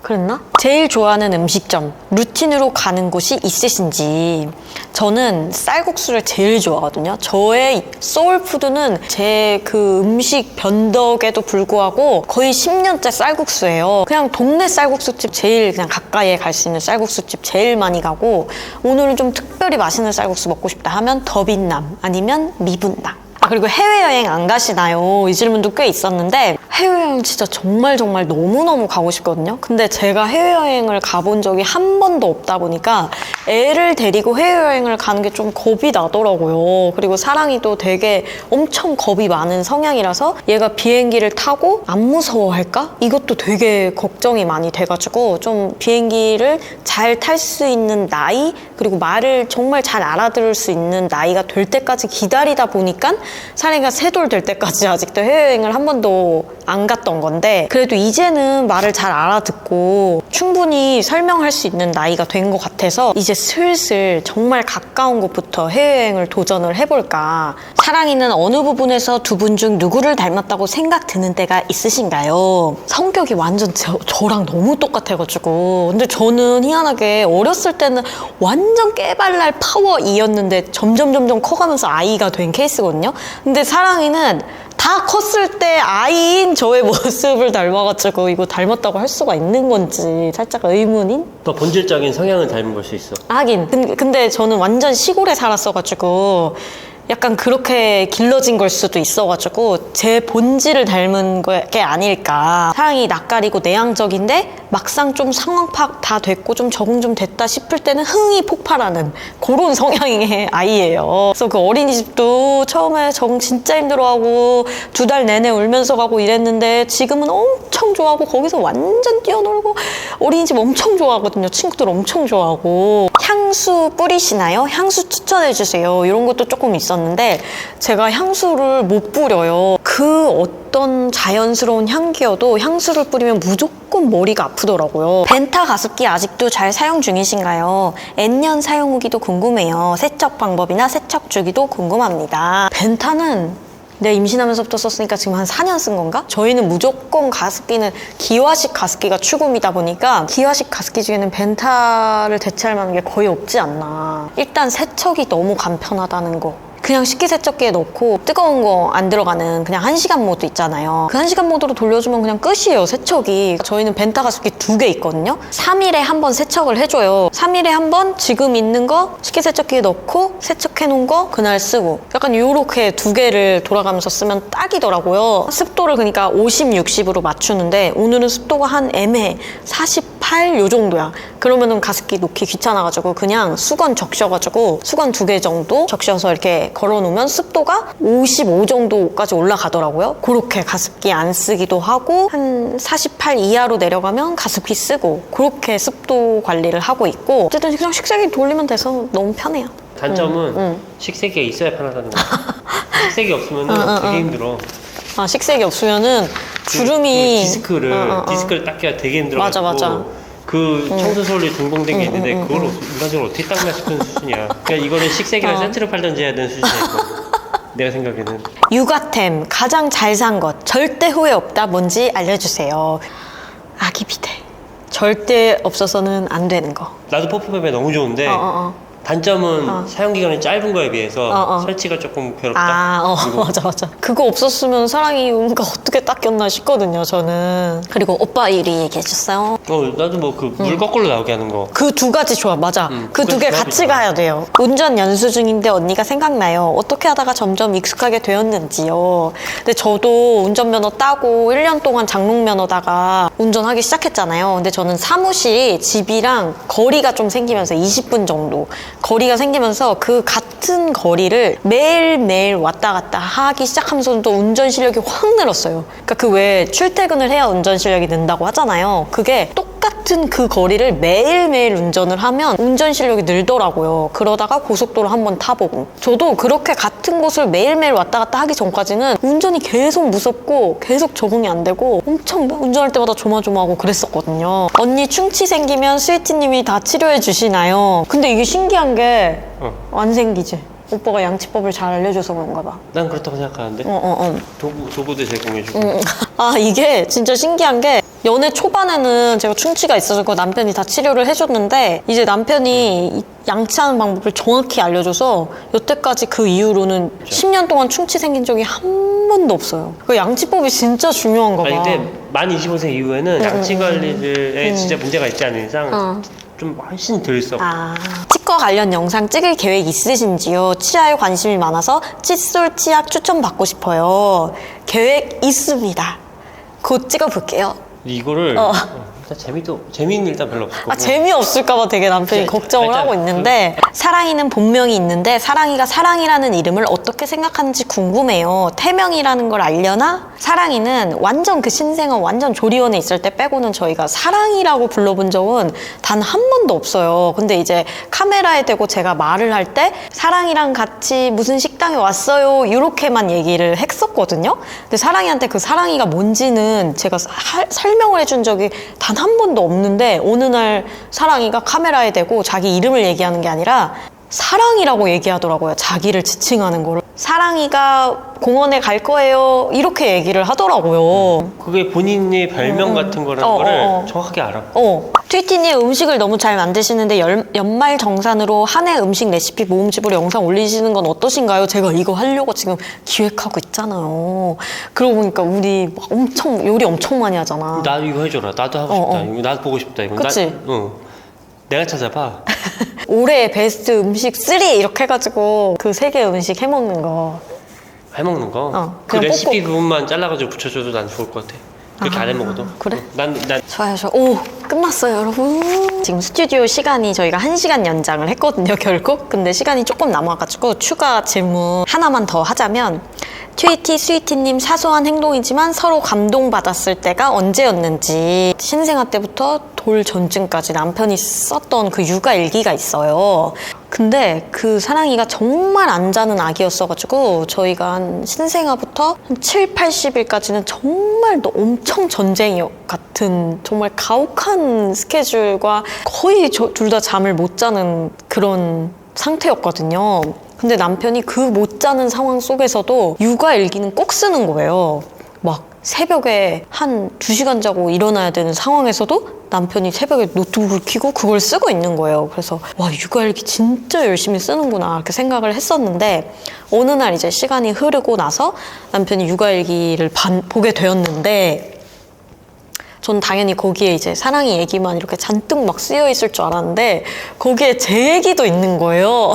그랬나? 제일 좋아하는 음식점, 루틴으로 가는 곳이 있으신지. 저는 쌀국수를 제일 좋아하거든요. 저의 소울푸드는 제 그 음식 변덕에도 불구하고 거의 10년째 쌀국수예요. 그냥 동네 쌀국수집 제일 그냥 가까이에 갈 수 있는 쌀국수집 제일 많이 가고, 오늘은 좀 특별히 맛있는 쌀국수 먹고 싶다 하면 더빈남 아니면 미분당. 그리고 해외여행 안 가시나요? 이 질문도 꽤 있었는데 해외여행 진짜 정말 너무너무 가고 싶거든요. 근데 제가 해외여행을 가본 적이 한 번도 없다 보니까 애를 데리고 해외여행을 가는 게 좀 겁이 나더라고요. 그리고 사랑이도 되게 엄청 겁이 많은 성향이라서 얘가 비행기를 타고 안 무서워할까? 이것도 되게 걱정이 많이 돼가지고 좀 비행기를 잘 탈 수 있는 나이, 그리고 말을 정말 잘 알아들을 수 있는 나이가 될 때까지 기다리다 보니까 사랑이가 세 돌 될 때까지 아직도 해외여행을 한 번도 안 갔던 건데, 그래도 이제는 말을 잘 알아듣고 충분히 설명할 수 있는 나이가 된 것 같아서 이제 슬슬 정말 가까운 곳부터 해외여행을 도전을 해볼까. 사랑이는 어느 부분에서 두 분 중 누구를 닮았다고 생각 드는 때가 있으신가요? 성격이 완전 저랑 너무 똑같아가지고. 근데 저는 희한하게 어렸을 때는 완전 깨발랄 파워이였는데 점점 커가면서 아이가 된 케이스거든요. 근데 사랑이는 다 컸을 때 아이인 저의 모습을 닮아가지고 이거 닮았다고 할 수가 있는 건지 살짝 의문인? 더 본질적인 성향을 닮은 걸 수 있어. 하긴 근데 저는 완전 시골에 살았어가지고 약간 그렇게 길러진 걸 수도 있어가지고 제 본질을 닮은 게 아닐까. 사랑이 낯가리고 내향적인데 막상 좀 상황 파악 다 됐고 좀 적응 좀 됐다 싶을 때는 흥이 폭발하는 그런 성향의 아이예요. 그래서 그 어린이집도 처음에 적응 진짜 힘들어하고 2달 내내 울면서 가고 이랬는데 지금은 엄청 좋아하고 거기서 완전 뛰어놀고 어린이집 엄청 좋아하거든요. 친구들 엄청 좋아하고. 향수 뿌리시나요? 향수 추천해주세요. 이런 것도 조금 있었는데 제가 향수를 못 뿌려요. 그 어떤 자연스러운 향기여도 향수를 뿌리면 무조건 머리가 아프더라고요. 벤타 가습기 아직도 잘 사용 중이신가요? N년 사용 후기도 궁금해요. 세척 방법이나 세척 주기도 궁금합니다. 벤타는 내가 임신하면서부터 썼으니까 지금 한 4년 쓴 건가? 저희는 무조건 가습기는 기화식 가습기가 추구이다 보니까 기화식 가습기 중에는 벤타를 대체할 만한 게 거의 없지 않나. 일단 세척이 너무 간편하다는 거. 그냥 식기세척기에 넣고 뜨거운 거 안 들어가는 그냥 1시간 모드 있잖아요. 그 1시간 모드로 돌려주면 그냥 끝이에요, 세척이. 저희는 벤타 가습기 2개 있거든요. 3일에 한 번 세척을 해줘요. 3일에 한 번 지금 있는 거 식기세척기에 넣고 세척해놓은 거 그날 쓰고 약간 요렇게 2개를 돌아가면서 쓰면 딱이더라고요. 습도를 그러니까 50, 60으로 맞추는데 오늘은 습도가 한 애매해. 48 요 정도야. 그러면은 가습기 놓기 귀찮아가지고 그냥 수건 적셔가지고 수건 2개 정도 적셔서 이렇게 걸어놓으면 습도가 55 정도까지 올라가더라고요. 그렇게 가습기 안 쓰기도 하고 한 48 이하로 내려가면 가습기 쓰고 그렇게 습도 관리를 하고 있고 어쨌든 그냥 식세기 돌리면 돼서 너무 편해요. 단점은 식세기가 있어야 편하다는 거야. 식세기 없으면 되게 힘들어. 아, 식세기 없으면은 주름이 디스크를 닦기가 되게 힘들어가지고 맞아. 그 청소 솔리 동봉된 게 있는데 그걸 인간적으로 어떻게 닦나 싶은 수준이야. 그러니까 이거는 식세기랑 세트를 팔던지 해야 되는 수준이야. 내가 생각에는. 육아템 가장 잘 산 것 절대 후회 없다 뭔지 알려주세요. 아기 비데 절대 없어서는 안 되는 거. 나도 퍼프맵에 너무 좋은데 단점은 사용기간이 짧은 거에 비해서 설치가 조금 괴롭다. 그리고 맞아. 그거 없었으면 사랑이 뭔가 어떻게 닦였나 싶거든요, 저는. 그리고 오빠 일이 얘기해줬어요. 나도 뭐 그 물 거꾸로 나오게 하는 거. 그 2가지 좋아, 맞아. 그 두 2개 가지 같이 좋아. 가야 돼요. 운전 연수 중인데 언니가 생각나요. 어떻게 하다가 점점 익숙하게 되었는지요. 근데 저도 운전면허 따고 1년 동안 장롱면허다가 운전하기 시작했잖아요. 근데 저는 사무실이 집이랑 거리가 좀 생기면서 20분 정도 거리가 생기면서 그 같은 거리를 매일매일 왔다 갔다 하기 시작하면서는 또 운전 실력이 확 늘었어요. 그러니까 그 왜 출퇴근을 해야 운전 실력이 는다고 하잖아요. 그게 똑같은 그 거리를 매일매일 운전을 하면 운전 실력이 늘더라고요. 그러다가 고속도로 한번 타보고. 저도 그렇게 같은 곳을 매일매일 왔다 갔다 하기 전까지는 운전이 계속 무섭고 계속 적응이 안 되고 엄청 운전할 때마다 조마조마하고 그랬었거든요. 언니 충치 생기면 스위티님이 다 치료해 주시나요? 근데 이게 신기한 게 안 생기지. 오빠가 양치법을 잘 알려줘서 그런가 봐. 난 그렇다고 생각하는데. 도구도 제공해주고. 아, 이게 진짜 신기한 게 연애 초반에는 제가 충치가 있어서 그 남편이 다 치료를 해줬는데 이제 남편이 이 양치하는 방법을 정확히 알려줘서 여태까지 그 이후로는 10년 동안 충치 생긴 적이 한 번도 없어요. 그 양치법이 진짜 중요한가 봐. 아니 근데 만 25세 이후에는 양치 관리에 진짜 문제가 있지 않은 이상 좀 훨씬 덜 써. 치과 관련 영상 찍을 계획 있으신지요? 치아에 관심이 많아서 칫솔 치약 추천받고 싶어요. 계획 있습니다. 곧 찍어볼게요. 이거를 재미는 일단 별로 없을 거고. 재미없을까봐 되게 남편이 걱정을 하고 있는데 사랑이는 본명이 있는데 사랑이가 사랑이라는 이름을 어떻게 생각하는지 궁금해요. 태명이라는 걸 알려나? 사랑이는 완전 그 신생아 완전 조리원에 있을 때 빼고는 저희가 사랑이라고 불러본 적은 단 한 번도 없어요. 근데 이제 카메라에 대고 제가 말을 할 때 사랑이랑 같이 무슨 식당에 왔어요 이렇게만 얘기를 했었거든요. 근데 사랑이한테 그 사랑이가 뭔지는 제가 설명을 해준 적이 단 한 번도 없는데 어느 날 사랑이가 카메라에 대고 자기 이름을 얘기하는 게 아니라 사랑이라고 얘기하더라고요. 자기를 지칭하는 거를. 사랑이가 공원에 갈 거예요. 이렇게 얘기를 하더라고요. 그게 본인의 별명 같은 거라는 거를 정확하게 알아. 트위티님 음식을 너무 잘 만드시는데 연말 정산으로 한 해 음식 레시피 모음집으로 영상 올리시는 건 어떠신가요? 제가 이거 하려고 지금 기획하고 있잖아요. 그러고 보니까 우리 막 요리 엄청 많이 하잖아. 나도 이거 해줘라. 나도 하고 싶다. 이거 나도 보고 싶다. 이거 그치? 내가 찾아봐. 올해의 베스트 음식 3 이렇게 해가지고 그 3개 음식 해먹는 거. 해먹는 거? 그 그냥 레시피 꼭- 부분만 잘라가지고 붙여줘도 난 좋을 것 같아. 그렇게 안 해먹어도. 그래? 난 좋아요. 오, 끝났어요, 여러분. 지금 스튜디오 시간이 저희가 1시간 연장을 했거든요, 결국. 근데 시간이 조금 남아가지고 추가 질문 하나만 더 하자면 튜이티 스위티님 사소한 행동이지만 서로 감동받았을 때가 언제였는지 신생아 때부터 돌 전쯤까지 남편이 썼던 그 육아 일기가 있어요. 근데 그 사랑이가 정말 안 자는 아기였어가지고 저희가 한 신생아부터 한 7, 80일까지는 정말 엄청 전쟁이 같은 정말 가혹한 스케줄과 거의 둘 다 잠을 못 자는 그런 상태였거든요. 근데 남편이 그 못 자는 상황 속에서도 육아 일기는 꼭 쓰는 거예요. 막 새벽에 한 2시간 자고 일어나야 되는 상황에서도 남편이 새벽에 노트북을 켜고 그걸 쓰고 있는 거예요. 그래서 와, 육아일기 진짜 열심히 쓰는구나 이렇게 생각을 했었는데 어느 날 이제 시간이 흐르고 나서 남편이 육아일기를 보게 되었는데 전 당연히 거기에 이제 사랑이 얘기만 이렇게 잔뜩 막 쓰여 있을 줄 알았는데 거기에 제 얘기도 있는 거예요.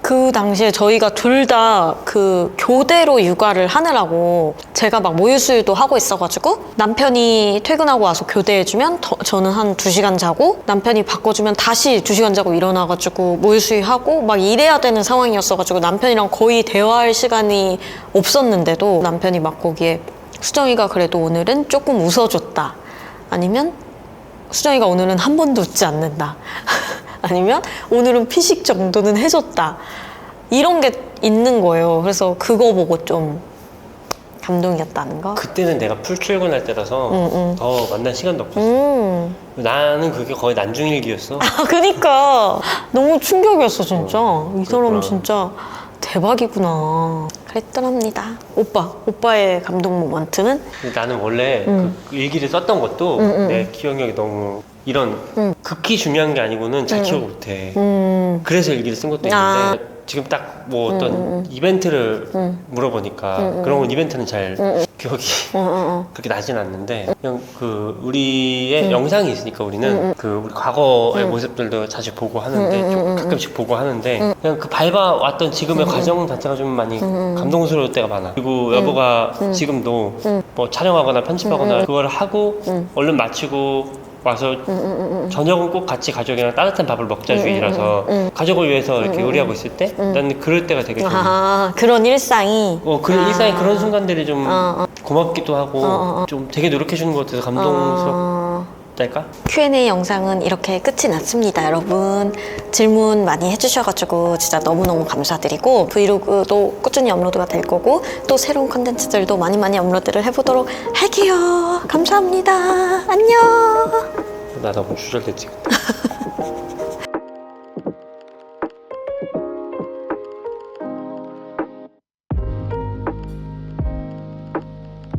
그 당시에 저희가 둘 다 그 교대로 육아를 하느라고 제가 막 모유수유도 하고 있어가지고 남편이 퇴근하고 와서 교대해주면 저는 한 2시간 자고 남편이 바꿔주면 다시 2시간 자고 일어나가지고 모유수유하고 막 이래야 되는 상황이었어가지고 남편이랑 거의 대화할 시간이 없었는데도 남편이 막 거기에 수정이가 그래도 오늘은 조금 웃어줬다, 아니면 수정이가 오늘은 한 번도 웃지 않는다, 아니면 오늘은 피식 정도는 해줬다, 이런 게 있는 거예요. 그래서 그거 보고 좀 감동이었다는 거. 그때는 내가 풀 출근할 때라서 더 만날 시간도 없었어. 나는 그게 거의 난중일기였어. 아, 그니까 너무 충격이었어 진짜. 이 사람 그렇구나. 진짜 대박이구나. 그랬더랍니다. 오빠의 감동 모먼트는? 근데 나는 원래 그 일기를 썼던 것도 내 기억력이 너무 이런 극히 중요한 게 아니고는 잘 기억을 못해. 그래서 일기를 쓴 것도 있는데 아. 지금 딱 뭐 어떤 이벤트를 물어보니까 그런 건 이벤트는 잘 기억이 그렇게 나진 않는데 그냥 그 우리의 영상이 있으니까 우리는 그 우리 과거의 모습들도 자주 보고 하는데 좀 가끔씩 보고 하는데 그냥 그 밟아왔던 지금의 과정 자체가 좀 많이 감동스러울 때가 많아. 그리고 여보가 지금도 뭐 촬영하거나 편집하거나 그걸 하고 얼른 마치고 와서 저녁은 꼭 같이 가족이랑 따뜻한 밥을 먹자주의라서 가족을 위해서 이렇게 요리하고 있을 때 나는 그럴 때가 되게 좀 아, 그런 일상이. 그런 일상의 그런 순간들이 좀 고맙기도 하고 좀 되게 노력해주는 것 같아서 감동스럽달까? Q&A 영상은 이렇게 끝이 났습니다, 여러분. 질문 많이 해주셔가지고 진짜 너무너무 감사드리고 브이로그도 꾸준히 업로드가 될 거고 또 새로운 컨텐츠들도 많이 업로드를 해보도록 할게요. 감사합니다. 안녕. 나 너무 주절됐지.